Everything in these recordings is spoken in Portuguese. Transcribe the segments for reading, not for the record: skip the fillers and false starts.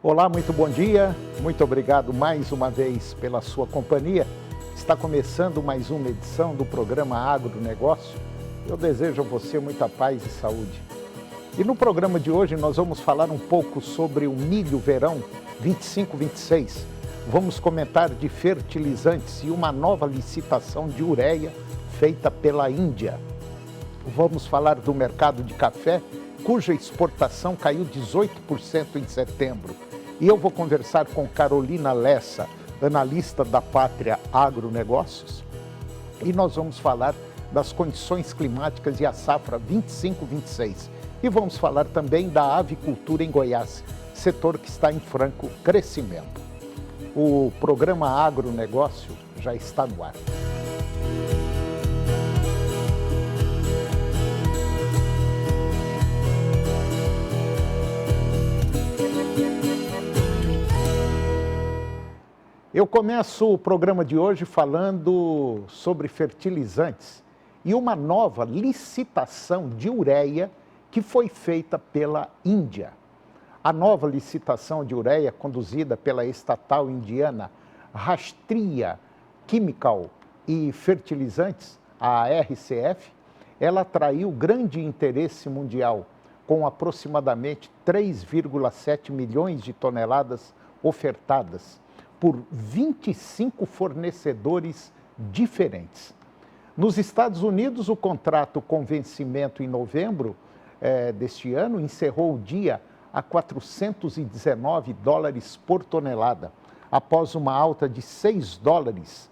Olá, muito bom dia. Muito obrigado mais uma vez pela sua companhia. Está começando mais uma edição do programa Agronegócio. Eu desejo a você muita paz e saúde. E no programa de hoje nós vamos falar um pouco sobre o milho verão 25-26. Vamos comentar de fertilizantes e uma nova licitação de ureia feita pela Índia. Vamos falar do mercado de café, cuja exportação caiu 18% em setembro. E eu vou conversar com Carolina Lessa, analista da Pátria Agronegócios, e nós vamos falar das condições climáticas e a safra 25-26. E vamos falar também da avicultura em Goiás, setor que está em franco crescimento. O programa Agronegócio já está no ar. Eu começo o programa de hoje falando sobre fertilizantes e uma nova licitação de ureia que foi feita pela Índia. A nova licitação de ureia, conduzida pela estatal indiana Rashtriya Chemical e Fertilizantes, a RCF, ela atraiu grande interesse mundial, com aproximadamente 3,7 milhões de toneladas ofertadas por 25 fornecedores diferentes. Nos Estados Unidos, o contrato com vencimento em novembro deste ano encerrou o dia a $419 por tonelada, após uma alta de $6.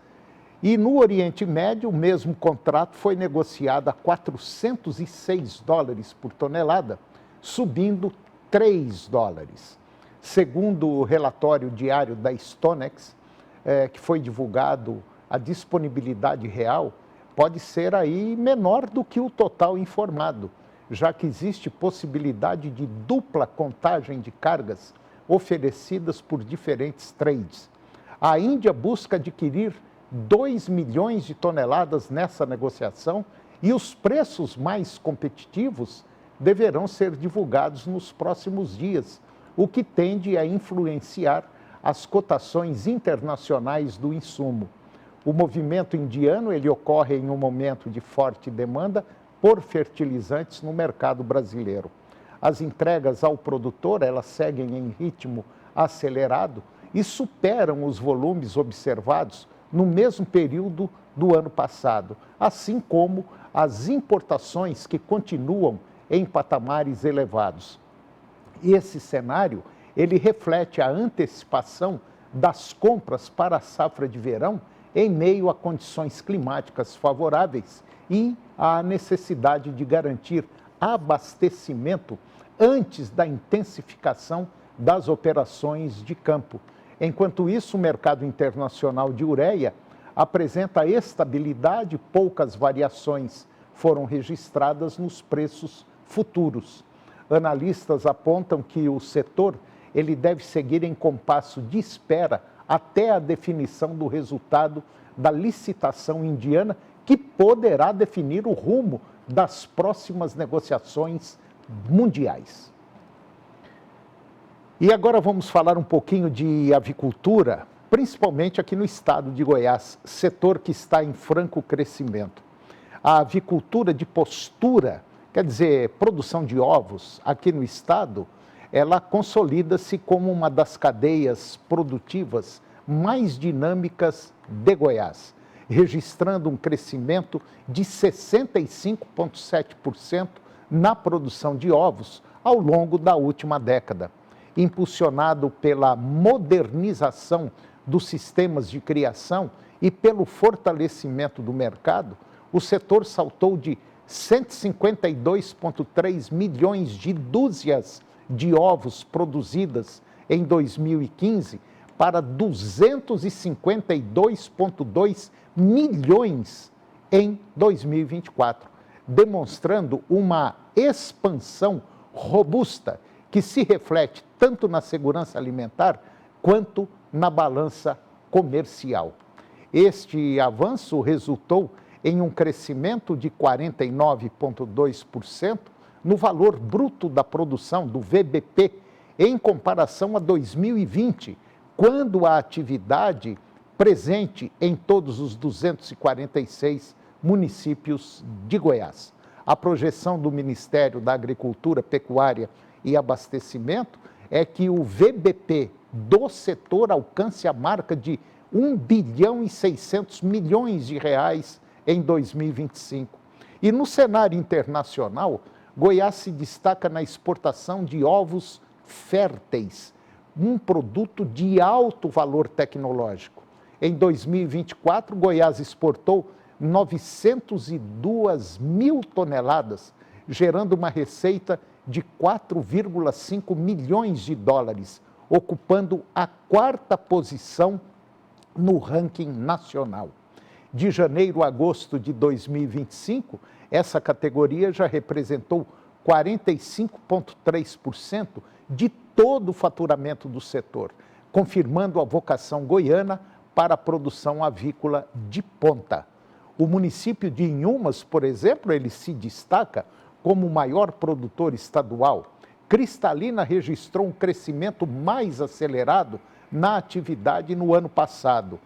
E no Oriente Médio, o mesmo contrato foi negociado a $406 por tonelada, subindo $3. Segundo o relatório diário da Stonex, que foi divulgado, a disponibilidade real pode ser aí menor do que o total informado, já que existe possibilidade de dupla contagem de cargas oferecidas por diferentes trades. A Índia busca adquirir 2 milhões de toneladas nessa negociação e os preços mais competitivos deverão ser divulgados nos próximos dias, o que tende a influenciar as cotações internacionais do insumo. O movimento indiano ele ocorre em um momento de forte demanda por fertilizantes no mercado brasileiro. As entregas ao produtor elas seguem em ritmo acelerado e superam os volumes observados no mesmo período do ano passado, assim como as importações que continuam em patamares elevados. Esse cenário, ele reflete a antecipação das compras para a safra de verão em meio a condições climáticas favoráveis e a necessidade de garantir abastecimento antes da intensificação das operações de campo. Enquanto isso, o mercado internacional de ureia apresenta estabilidade, poucas variações foram registradas nos preços futuros. Analistas apontam que o setor ele deve seguir em compasso de espera até a definição do resultado da licitação indiana, que poderá definir o rumo das próximas negociações mundiais. E agora vamos falar um pouquinho de avicultura, principalmente aqui no estado de Goiás, setor que está em franco crescimento. A avicultura de postura, quer dizer, produção de ovos aqui no estado, ela consolida-se como uma das cadeias produtivas mais dinâmicas de Goiás, registrando um crescimento de 65,7% na produção de ovos ao longo da última década. Impulsionado pela modernização dos sistemas de criação e pelo fortalecimento do mercado, o setor saltou de 152,3 milhões de dúzias de ovos produzidas em 2015 para 252,2 milhões em 2024, demonstrando uma expansão robusta que se reflete tanto na segurança alimentar quanto na balança comercial. Este avanço resultou em um crescimento de 49,2% no valor bruto da produção, do VBP, em comparação a 2020, quando a atividade presente em todos os 246 municípios de Goiás. A projeção do Ministério da Agricultura, Pecuária e Abastecimento é que o VBP do setor alcance a marca de 1 bilhão e 600 milhões de reais em 2025. E no cenário internacional, Goiás se destaca na exportação de ovos férteis, um produto de alto valor tecnológico. Em 2024, Goiás exportou 902 mil toneladas, gerando uma receita de 4,5 milhões de dólares, ocupando a 4ª posição no ranking nacional. De janeiro a agosto de 2025, essa categoria já representou 45,3% de todo o faturamento do setor, confirmando a vocação goiana para a produção avícola de ponta. O município de Inhumas, por exemplo, ele se destaca como o maior produtor estadual. Cristalina registrou um crescimento mais acelerado na atividade no ano passado.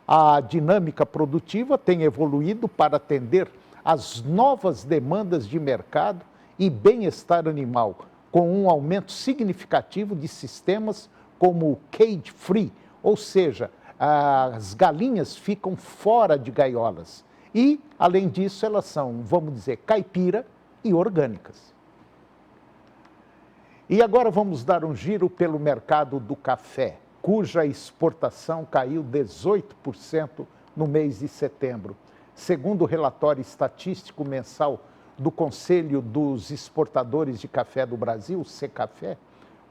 A dinâmica produtiva tem evoluído para atender às novas demandas de mercado e bem-estar animal, com um aumento significativo de sistemas como o cage free, ou seja, as galinhas ficam fora de gaiolas. E, além disso, elas são, vamos dizer, caipira e orgânicas. E agora vamos dar um giro pelo mercado do café, cuja exportação caiu 18% no mês de setembro. Segundo o relatório estatístico mensal do Conselho dos Exportadores de Café do Brasil, Secafé,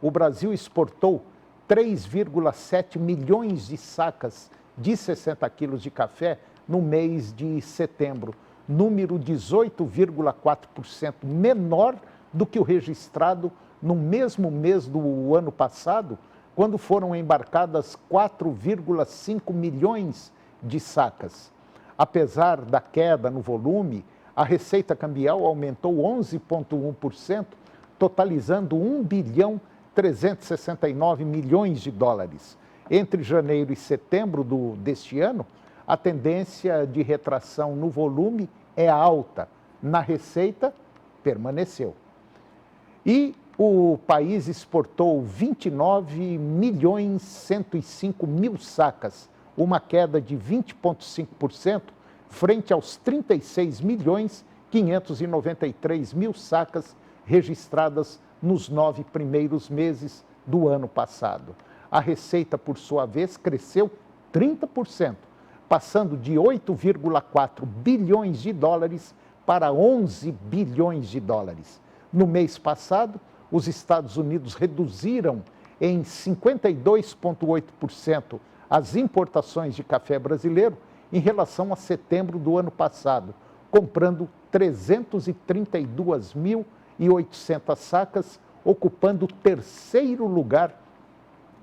o Brasil exportou 3,7 milhões de sacas de 60 quilos de café no mês de setembro, número 18,4% menor do que o registrado no mesmo mês do ano passado, quando foram embarcadas 4,5 milhões de sacas. Apesar da queda no volume, a receita cambial aumentou 11,1%, totalizando 1 bilhão 369 milhões de dólares. Entre janeiro e setembro deste ano, a tendência de retração no volume é alta, na receita permaneceu. E o país exportou 29 milhões 105 mil sacas, uma queda de 20,5% frente aos 36 milhões 593 mil sacas registradas nos 9 primeiros meses do ano passado. A receita, por sua vez, cresceu 30%, passando de 8,4 bilhões de dólares para 11 bilhões de dólares. No mês passado, os Estados Unidos reduziram em 52,8% as importações de café brasileiro em relação a setembro do ano passado, comprando 332.800 sacas, ocupando o 3º lugar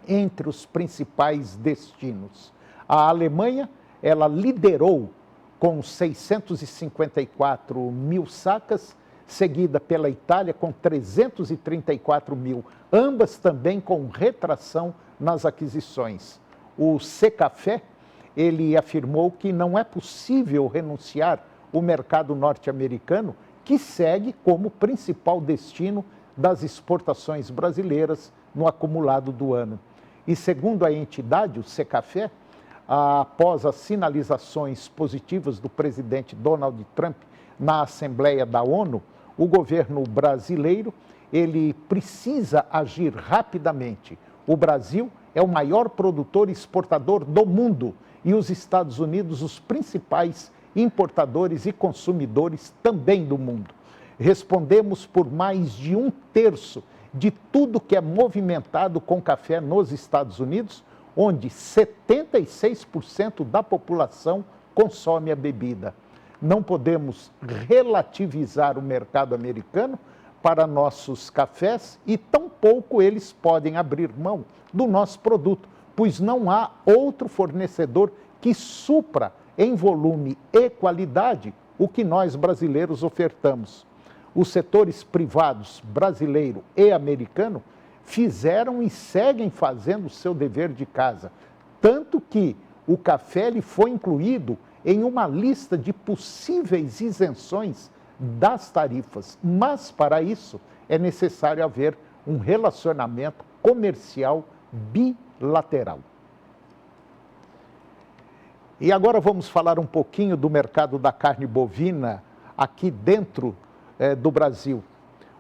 entre os principais destinos. A Alemanha, ela liderou com 654 mil sacas, seguida pela Itália com 334 mil, ambas também com retração nas aquisições. O Secafé, ele afirmou que não é possível renunciar o mercado norte-americano, que segue como principal destino das exportações brasileiras no acumulado do ano. E segundo a entidade, o Secafé, após as sinalizações positivas do presidente Donald Trump na Assembleia da ONU, o governo brasileiro, ele precisa agir rapidamente. O Brasil é o maior produtor e exportador do mundo e os Estados Unidos os principais importadores e consumidores também do mundo. Respondemos por mais de 1/3 de tudo que é movimentado com café nos Estados Unidos, onde 76% da população consome a bebida. Não podemos relativizar o mercado americano para nossos cafés e tampouco eles podem abrir mão do nosso produto, pois não há outro fornecedor que supra em volume e qualidade o que nós brasileiros ofertamos. Os setores privados brasileiro e americano fizeram e seguem fazendo o seu dever de casa. Tanto que o café ele foi incluído em uma lista de possíveis isenções das tarifas. Mas, para isso, é necessário haver um relacionamento comercial bilateral. E agora vamos falar um pouquinho do mercado da carne bovina aqui dentro do Brasil.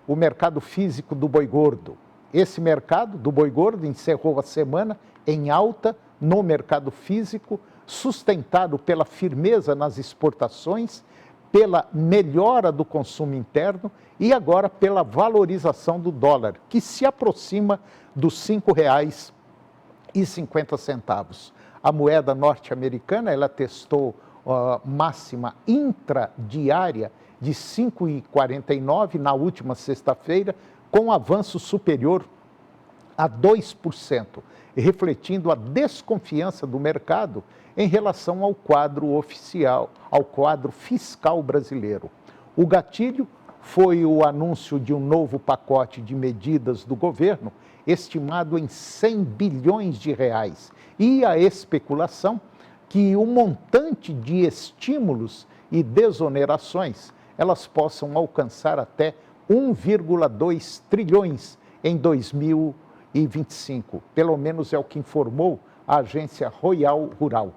O mercado físico do boi gordo. Esse mercado do boi gordo encerrou a semana em alta no mercado físico, sustentado pela firmeza nas exportações, pela melhora do consumo interno e agora pela valorização do dólar, que se aproxima dos R$ 5,50. A moeda norte-americana, ela testou máxima intradiária de 5,49 na última sexta-feira, com avanço superior a 2%, refletindo a desconfiança do mercado em relação ao quadro oficial, ao quadro fiscal brasileiro. O gatilho foi o anúncio de um novo pacote de medidas do governo, estimado em 100 bilhões de reais, e a especulação que o montante de estímulos e desonerações elas possam alcançar até 1,2 trilhões em 2025. Pelo menos é o que informou a agência Royal Rural.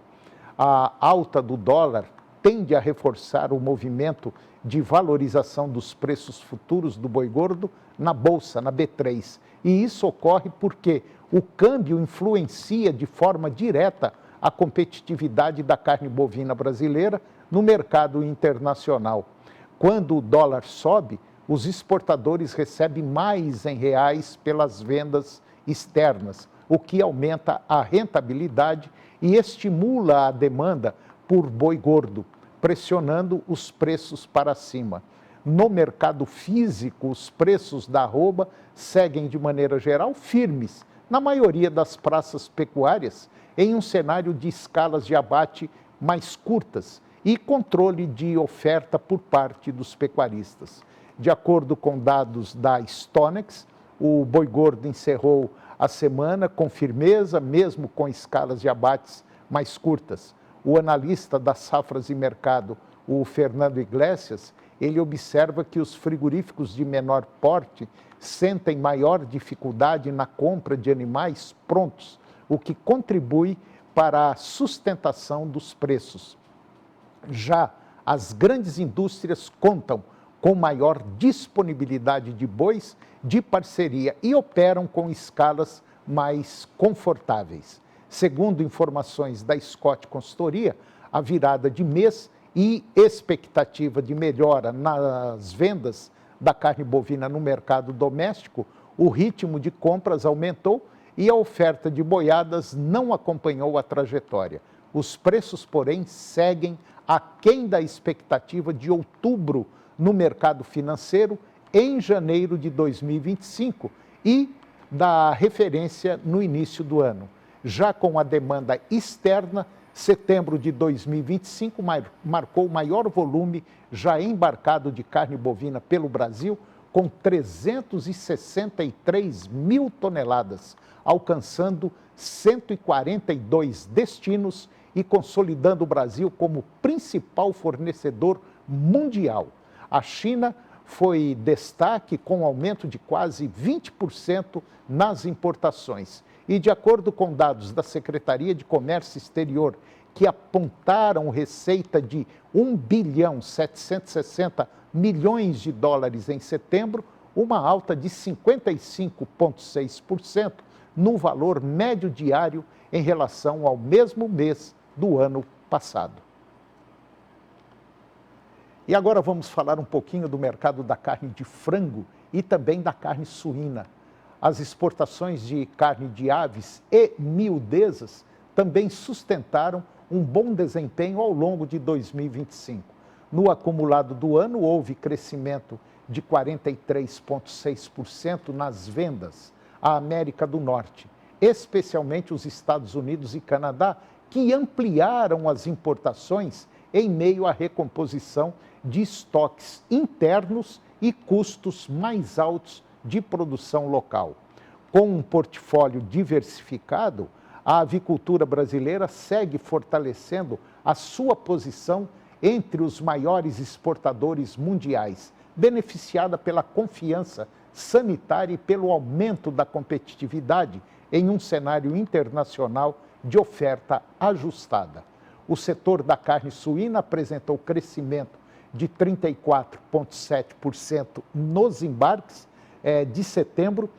A alta do dólar tende a reforçar o movimento de valorização dos preços futuros do boi gordo na Bolsa, na B3. E isso ocorre porque o câmbio influencia de forma direta a competitividade da carne bovina brasileira no mercado internacional. Quando o dólar sobe, os exportadores recebem mais em reais pelas vendas externas, o que aumenta a rentabilidade e estimula a demanda por boi gordo, pressionando os preços para cima. No mercado físico, os preços da arroba seguem de maneira geral firmes, na maioria das praças pecuárias, em um cenário de escalas de abate mais curtas e controle de oferta por parte dos pecuaristas. De acordo com dados da Stonex, o boi gordo encerrou a semana com firmeza, mesmo com escalas de abates mais curtas. O analista das safras e mercado, o Fernando Iglesias, ele observa que os frigoríficos de menor porte sentem maior dificuldade na compra de animais prontos, o que contribui para a sustentação dos preços. Já as grandes indústrias contam com maior disponibilidade de bois de parceria e operam com escalas mais confortáveis. Segundo informações da Scott Consultoria, a virada de mês e expectativa de melhora nas vendas da carne bovina no mercado doméstico, o ritmo de compras aumentou e a oferta de boiadas não acompanhou a trajetória. Os preços, porém, seguem aquém da expectativa de outubro no mercado financeiro em janeiro de 2025 e da referência no início do ano. Já com a demanda externa, setembro de 2025 marcou o maior volume já embarcado de carne bovina pelo Brasil, com 363 mil toneladas, alcançando 142 destinos e consolidando o Brasil como principal fornecedor mundial. A China foi destaque com aumento de quase 20% nas importações. E de acordo com dados da Secretaria de Comércio Exterior, que apontaram receita de 1,760 bilhões de dólares em setembro, uma alta de 55,6% no valor médio diário em relação ao mesmo mês do ano passado. E agora vamos falar um pouquinho do mercado da carne de frango e também da carne suína. As exportações de carne de aves e miudezas também sustentaram um bom desempenho ao longo de 2025. No acumulado do ano, houve crescimento de 43,6% nas vendas à América do Norte, especialmente os Estados Unidos e Canadá, que ampliaram as importações em meio à recomposição de estoques internos e custos mais altos de produção local. Com um portfólio diversificado, a avicultura brasileira segue fortalecendo a sua posição entre os maiores exportadores mundiais, beneficiada pela confiança sanitária e pelo aumento da competitividade em um cenário internacional de oferta ajustada. O setor da carne suína apresentou crescimento de 34,7% nos embarques de setembro,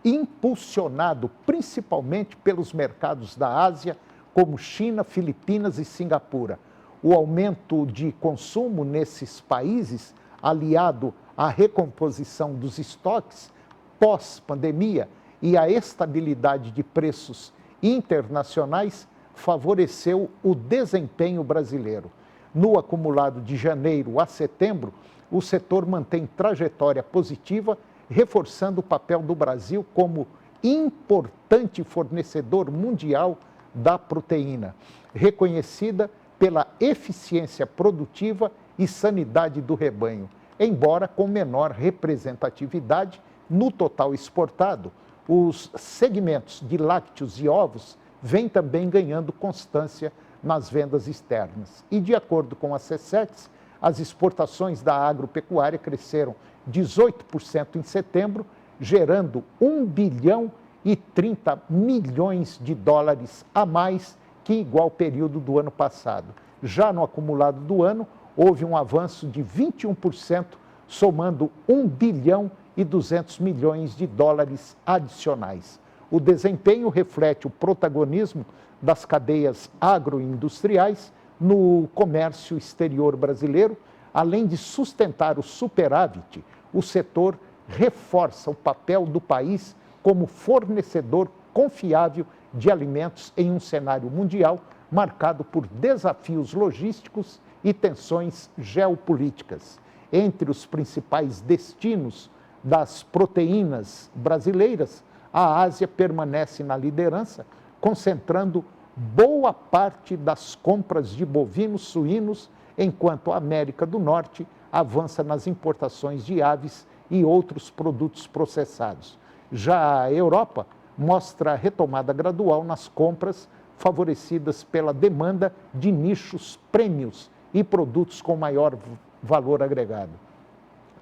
impulsionado principalmente pelos mercados da Ásia, como China, Filipinas e Singapura. O aumento de consumo nesses países, aliado à recomposição dos estoques pós-pandemia e à estabilidade de preços internacionais, favoreceu o desempenho brasileiro. No acumulado de janeiro a setembro, o setor mantém trajetória positiva, reforçando o papel do Brasil como importante fornecedor mundial da proteína, reconhecida pela eficiência produtiva e sanidade do rebanho, embora com menor representatividade no total exportado. Os segmentos de lácteos e ovos vêm também ganhando constância nas vendas externas. E, de acordo com a SECEX, as exportações da agropecuária cresceram 18% em setembro, gerando 1 bilhão e 30 milhões de dólares a mais que igual período do ano passado. Já no acumulado do ano, houve um avanço de 21%, somando 1 bilhão e 200 milhões de dólares adicionais. O desempenho reflete o protagonismo das cadeias agroindustriais no comércio exterior brasileiro. Além de sustentar o superávit, o setor reforça o papel do país como fornecedor confiável de alimentos em um cenário mundial marcado por desafios logísticos e tensões geopolíticas. Entre os principais destinos das proteínas brasileiras, a Ásia permanece na liderança, concentrando boa parte das compras de bovinos, suínos, enquanto a América do Norte avança nas importações de aves e outros produtos processados. Já a Europa mostra retomada gradual nas compras, favorecidas pela demanda de nichos prêmios e produtos com maior valor agregado.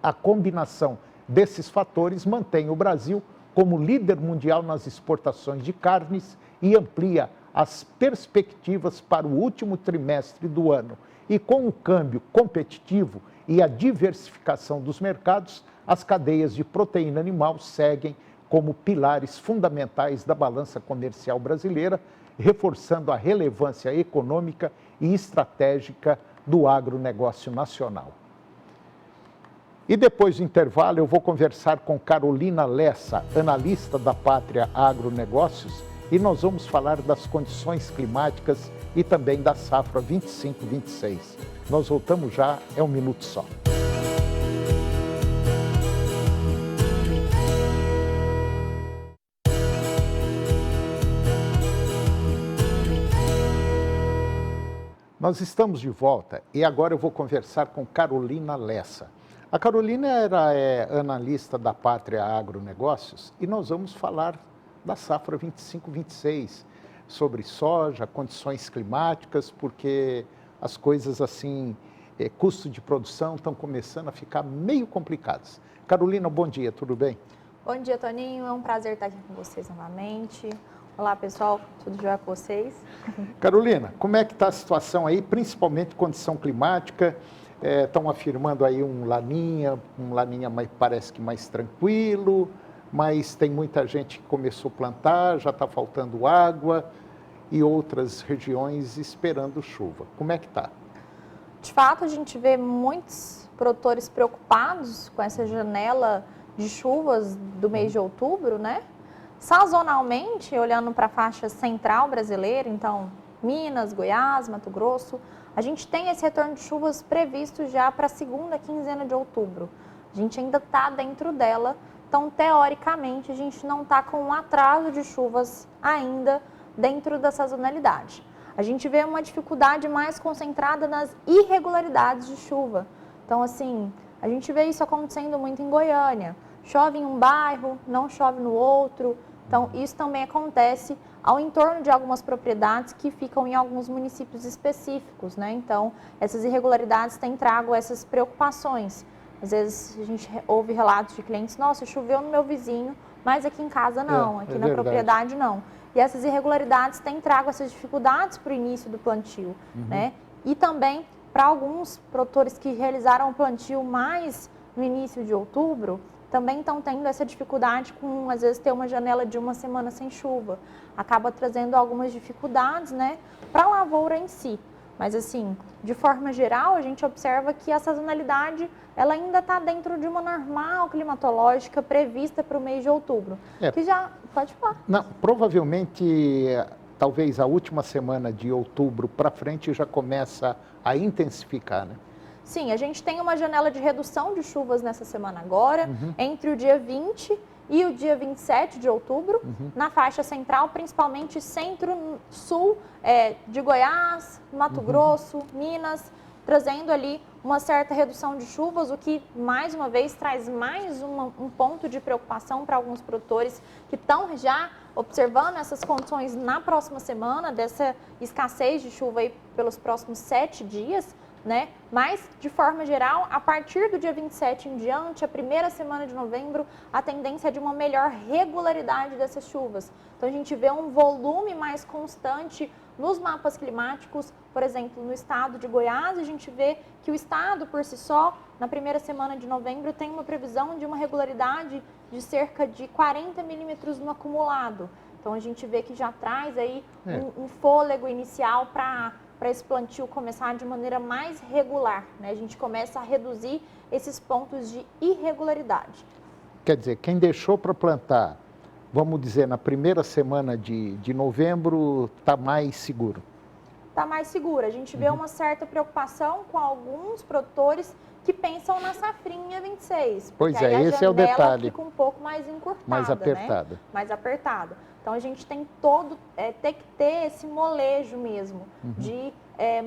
A combinação desses fatores mantém o Brasil como líder mundial nas exportações de carnes e amplia as perspectivas para o último trimestre do ano. E com o câmbio competitivo e a diversificação dos mercados, as cadeias de proteína animal seguem como pilares fundamentais da balança comercial brasileira, reforçando a relevância econômica e estratégica do agronegócio nacional. E depois do intervalo, eu vou conversar com Carolina Lessa, analista da Pátria Agronegócios, e nós vamos falar das condições climáticas e também da safra 25-26. Nós voltamos já, é um minuto só. Nós estamos de volta e agora eu vou conversar com Carolina Lessa. A Carolina é analista da Pátria Agronegócios e nós vamos falar da safra 25-26, sobre soja, condições climáticas, porque as coisas assim, custo de produção estão começando a ficar meio complicadas. Carolina, bom dia, tudo bem? Bom dia, Toninho, é um prazer estar aqui com vocês novamente. Olá, pessoal, tudo jóia com vocês? Carolina, como é que está a situação aí, principalmente condição climática? Estão afirmando aí um laninha parece que mais tranquilo, mas tem muita gente que começou a plantar, já está faltando água e outras regiões esperando chuva. Como é que está? De fato, a gente vê muitos produtores preocupados com essa janela de chuvas do mês de outubro, né? Sazonalmente, olhando para a faixa central brasileira, então Minas, Goiás, Mato Grosso, a gente tem esse retorno de chuvas previsto já para a segunda quinzena de outubro. A gente ainda está dentro dela, então teoricamente a gente não está com um atraso de chuvas ainda dentro da sazonalidade. A gente vê uma dificuldade mais concentrada nas irregularidades de chuva. Então assim, a gente vê isso acontecendo muito em Goiânia. Chove em um bairro, não chove no outro. Então, isso também acontece ao entorno de algumas propriedades que ficam em alguns municípios específicos, né? Então, essas irregularidades têm trago essas preocupações. Às vezes, a gente ouve relatos de clientes, nossa, choveu no meu vizinho, mas aqui em casa não, aqui na verdade. propriedade não. E essas irregularidades têm trago essas dificuldades para o início do plantio, né? E também, para alguns produtores que realizaram o plantio mais no início de outubro, também estão tendo essa dificuldade com, às vezes, ter uma janela de uma semana sem chuva. Acaba trazendo algumas dificuldades, né, para a lavoura em si. Mas, assim, de forma geral, a gente observa que a sazonalidade, ela ainda está dentro de uma normal climatológica prevista para o mês de outubro. Que já... Pode falar. Não, provavelmente, talvez a última semana de outubro para frente já começa a intensificar, né? Sim, a gente tem uma janela de redução de chuvas nessa semana agora, entre o dia 20 e o dia 27 de outubro, na faixa central, principalmente centro-sul de Goiás, Mato Grosso, Minas, trazendo ali uma certa redução de chuvas, o que, mais uma vez, traz mais um ponto de preocupação para alguns produtores que estão já observando essas condições na próxima semana, dessa escassez de chuva aí pelos próximos 7 dias, né? Mas, de forma geral, a partir do dia 27 em diante, a primeira semana de novembro, a tendência é de uma melhor regularidade dessas chuvas. Então, a gente vê um volume mais constante nos mapas climáticos. Por exemplo, no estado de Goiás, a gente vê que o estado, por si só, na primeira semana de novembro, tem uma previsão de uma regularidade de cerca de 40 milímetros no acumulado. Então, a gente vê que já traz aí um fôlego inicial para esse plantio começar de maneira mais regular, né? A gente começa a reduzir esses pontos de irregularidade. Quer dizer, quem deixou para plantar, vamos dizer, na primeira semana de novembro, está mais seguro? Está mais seguro. A gente vê uma certa preocupação com alguns produtores que pensam na safrinha 26. Pois é, esse é o detalhe. Fica um pouco mais encurtada, mais apertada. Né? Mais apertada. Então, a gente tem tem que ter esse molejo mesmo, de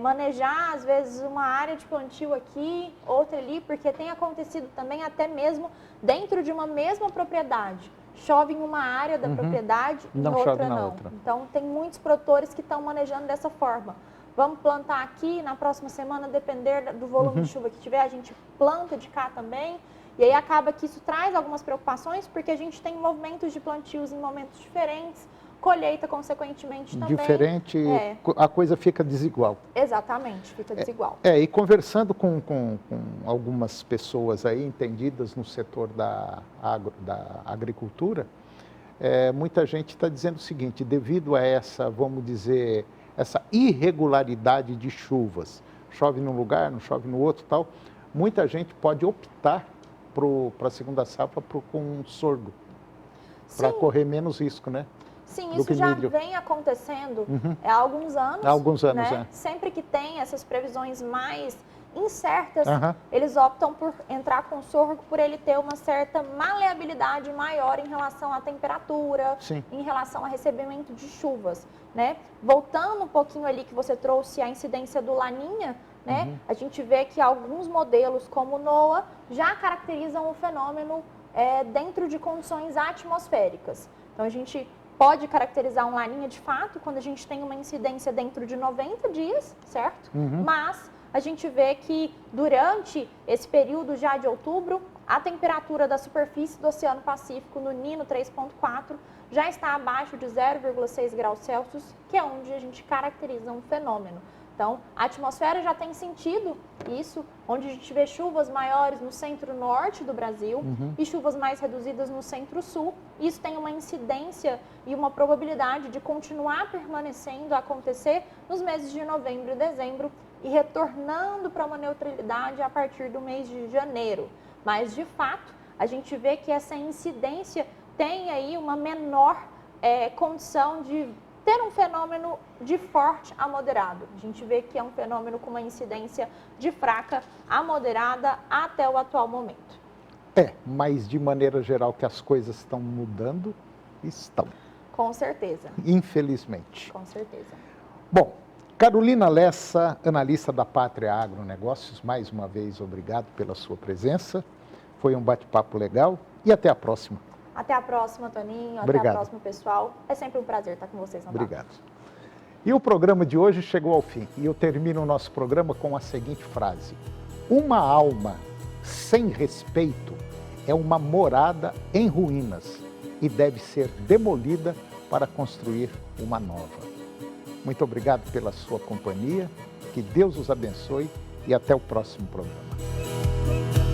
manejar, às vezes, uma área de plantio aqui, outra ali, porque tem acontecido também até mesmo dentro de uma mesma propriedade. Chove em uma área da propriedade e não outra chove na não. outra. Então, tem muitos produtores que estão manejando dessa forma. Vamos plantar aqui, na próxima semana, depender do volume de chuva que tiver, a gente planta de cá também. E aí acaba que isso traz algumas preocupações, porque a gente tem movimentos de plantios em momentos diferentes, colheita, consequentemente, também. Diferente, a coisa fica desigual. Exatamente, fica desigual. E conversando com algumas pessoas aí entendidas no setor da agricultura, muita gente está dizendo o seguinte: devido a essa, vamos dizer, essa irregularidade de chuvas, chove num lugar, não chove no outro, tal, muita gente pode optar para a segunda safra com sorgo, para correr menos risco, né? Sim, isso já vem acontecendo há alguns anos. Há alguns anos, né? Sempre que tem essas previsões mais incertas, eles optam por entrar com sorgo por ele ter uma certa maleabilidade maior em relação à temperatura, em relação ao recebimento de chuvas, né? Voltando um pouquinho ali que você trouxe a incidência do Laninha, né? A gente vê que alguns modelos como o NOAA já caracterizam o fenômeno dentro de condições atmosféricas. Então, a gente pode caracterizar um Laninha de fato quando a gente tem uma incidência dentro de 90 dias, certo? Mas a gente vê que durante esse período já de outubro, a temperatura da superfície do Oceano Pacífico no Nino 3.4 já está abaixo de 0,6 graus Celsius, que é onde a gente caracteriza um fenômeno. Então, a atmosfera já tem sentido isso, onde a gente vê chuvas maiores no centro-norte do Brasil e chuvas mais reduzidas no centro-sul. Isso tem uma incidência e uma probabilidade de continuar permanecendo a acontecer nos meses de novembro e dezembro e retornando para uma neutralidade a partir do mês de janeiro. Mas, de fato, a gente vê que essa incidência tem aí uma menor condição de ter um fenômeno de forte a moderado. A gente vê que é um fenômeno com uma incidência de fraca a moderada até o atual momento. Mas de maneira geral que as coisas estão mudando, estão. Com certeza. Infelizmente. Com certeza. Bom, Carolina Lessa, analista da Pátria Agronegócios, mais uma vez obrigado pela sua presença. Foi um bate-papo legal e até a próxima. Até a próxima, Toninho. Obrigado. Até a próxima, pessoal. É sempre um prazer estar com vocês. Obrigado. E o programa de hoje chegou ao fim. E eu termino o nosso programa com a seguinte frase: uma alma sem respeito é uma morada em ruínas e deve ser demolida para construir uma nova. Muito obrigado pela sua companhia, que Deus os abençoe e até o próximo programa.